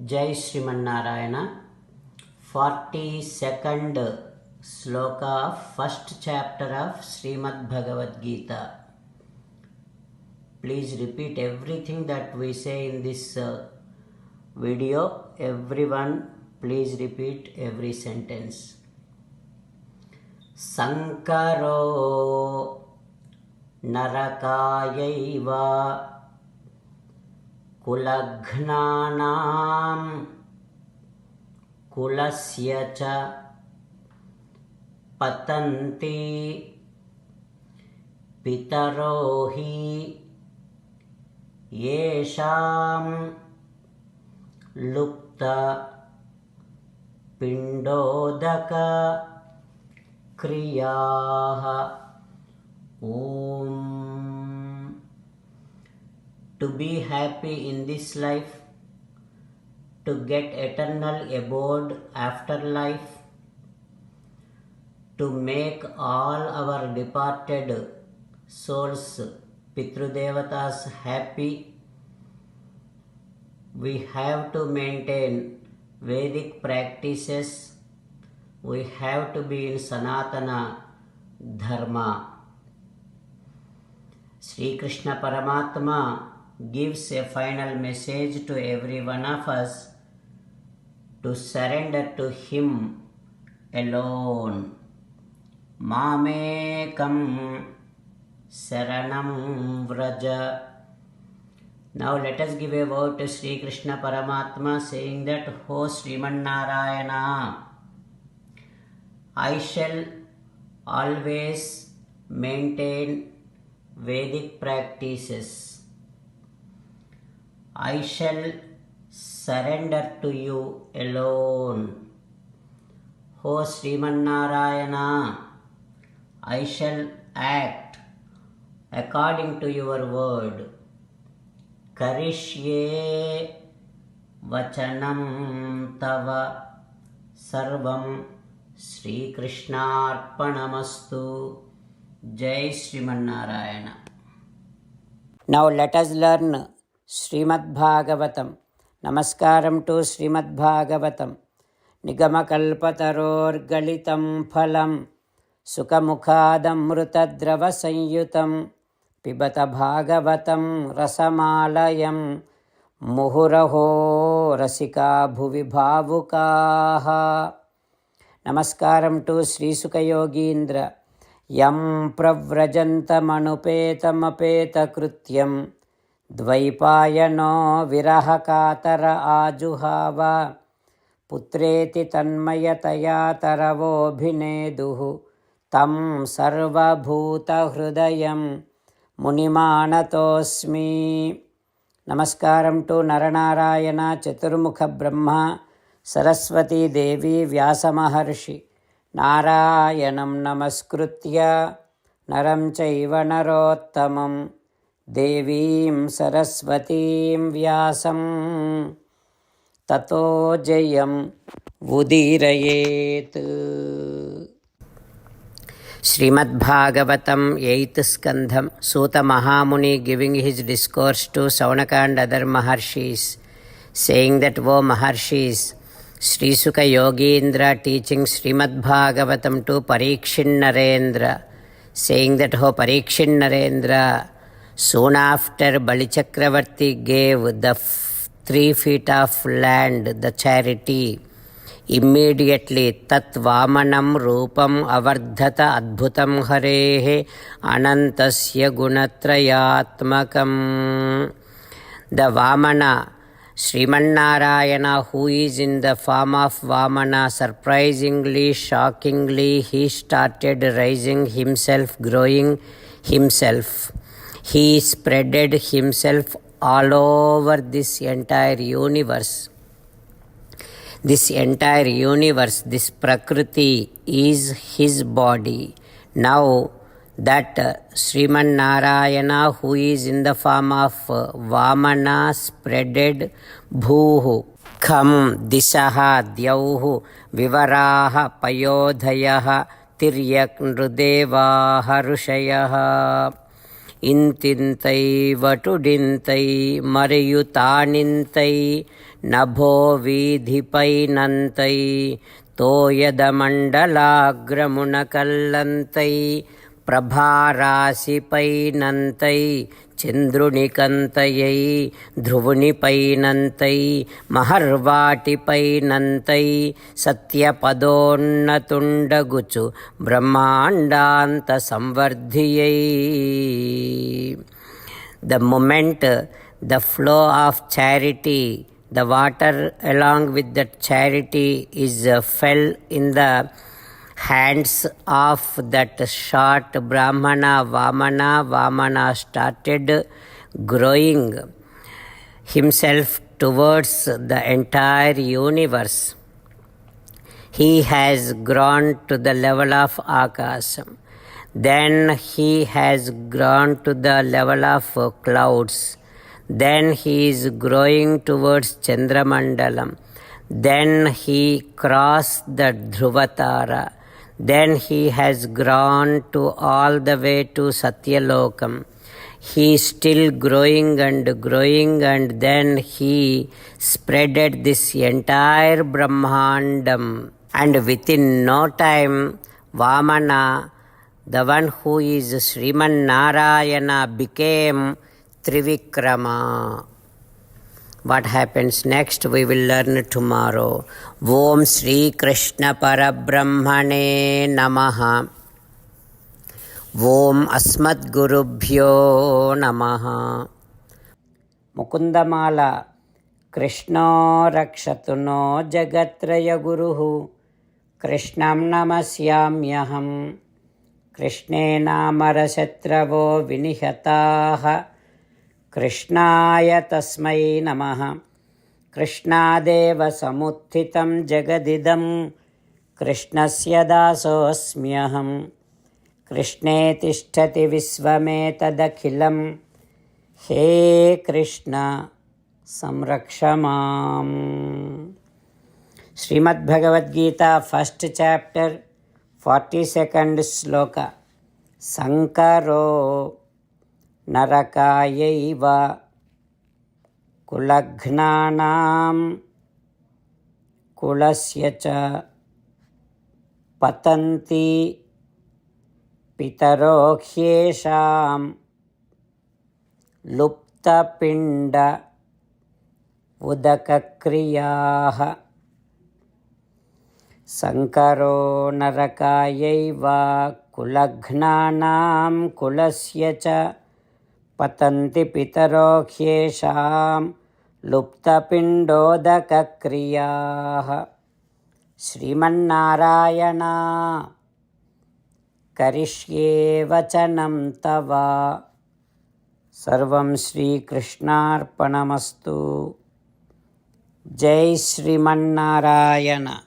Jai Srimanarayana. 42nd sloka of first chapter of Srimad Bhagavad Gita. Please repeat everything that we say in this video. Everyone, please repeat every sentence. Sankaro Narakayaiva Kulaghnanam Kulasya cha Patanti Pitarohi Yesham Lupta Pindodaka Kriyaha. Om. To be happy in this life, to get eternal abode after life, to make all our departed souls, Pitrudevatas, happy, we have to maintain Vedic practices, we have to be in Sanatana Dharma. Sri Krishna Paramatma gives a final message to every one of us to surrender to Him alone. Mamekam Saranam Vraja. Now let us give a vow to Sri Krishna Paramatma, saying that, O Sriman Narayana, I shall always maintain Vedic practices. I shall surrender to you alone. O Sriman Narayana, I shall act according to your word. Karishye vachanam tava sarvam Sri Krishnarpanamastu. Jai Sriman Narayana. Now let us learn Srimad Bhagavatam. Namaskaram to Srimad Bhagavatam. Nigamakalpataror galitam phalam Sukhamukhadam mrutadrava sanyutam Pibata Bhagavatam rasamalayam Muhuraho rasika bhuvi bhavukaha. Namaskaram to Sri Sukha Yogindra. Yam pravrajantamapetamapetakrutyam Dvaipayano virahakatara ajuhava Putreti tanmayataya taravobhineduhu Tam sarvabhuta hrudayam munimanatosmi. Namaskaram to Naranarayana, Chaturmukha Brahma, Saraswati Devi, Vyasa Maharshi. Narayanam namaskritya naram chaiva narottamam devim saraswatim vyasam tato jayam udirayet. Srimad Bhagavatam 8th Skandham. Suta Mahamuni giving his discourse to Saunaka and other Maharshis, saying that, O Maharshis, Sri Sukha Yogindra teaching Srimad Bhagavatam to Parikshin Narendra, saying that, O Parikshin Narendra, soon after Bali Chakravarti gave the 3 feet of land, the charity, immediately Tat Vamanam Rupam Avardhata Adbhutam Harehe Anantasya Gunatrayatmakam. The Vamana, Sriman who is in the form of Vamana, surprisingly, shockingly, he started rising himself, growing himself. He spreaded himself all over this entire universe. This entire universe, this Prakriti is his body. Now that Sriman Narayana, who is in the form of Vamana, spreaded Bhuhu, Kham, Dishaha, Dyauhu, Vivaraha, Payodhayaha, Tiryak, Nrudevaha, Rushayaha. ఇంతింతై వటుడింతై మరియు తానింతై నభో వీధిపైనంతై తోయదమండలాగ్రమున కల్లంతై ప్రభారాశిపైనంతై చంద్రునికంతయై ధ్రువునిపైనంతై మహర్వాటిపైనంతై సత్యపదోన్నతుండగుచు బ్రహ్మాండాంత సంవర్ధియై. The moment the flow of charity, the water along with that charity is fell in the hands of that short Brahmana Vamana. Vamana started growing himself towards the entire universe. He has grown to the level of Akasam. Then he has grown to the level of clouds. Then he is growing towards Chandramandalam. Then he crossed the Dhruvatara. Then he has grown to all the way to Satyalokam. He is still growing, and then he spreaded this entire Brahmandam. And within no time, Vamana, the one who is Sriman Narayana, became Trivikrama. What happens next we will learn tomorrow. Om Shri Krishna Parabrahmane Namaha. Om Asmat Gurubhyo Namaha. Mukundamala Krishna Rakshatu no Jagatraya Guruhu Krishnam Namasyamyaham. Krishne Namarashatravo Vinihataha Krishnaya Tasmai Namaha. Krishnadeva Samuthitam Jagadidam Krishnasya Dasosmyaham. Krishne Tishtati Visvametadakhilam. He Krishna Samrakshamam. Srimad Bhagavad Gita, first chapter, 42nd sloka. Sankaro Narakayaiva Kulagnanam Kulasyacha Patanti Pitarokhyesham Luptapinda Udakakriyaha. Sankaro Narakayaiva Kulagnanam Kulasyacha Patanti Pitarokhyesham Luptapindodakakriyaha. Srimannarayana Karishye Vachanam Tava. Sarvam Shri Krishnarpanamastu. Jai Srimannarayana.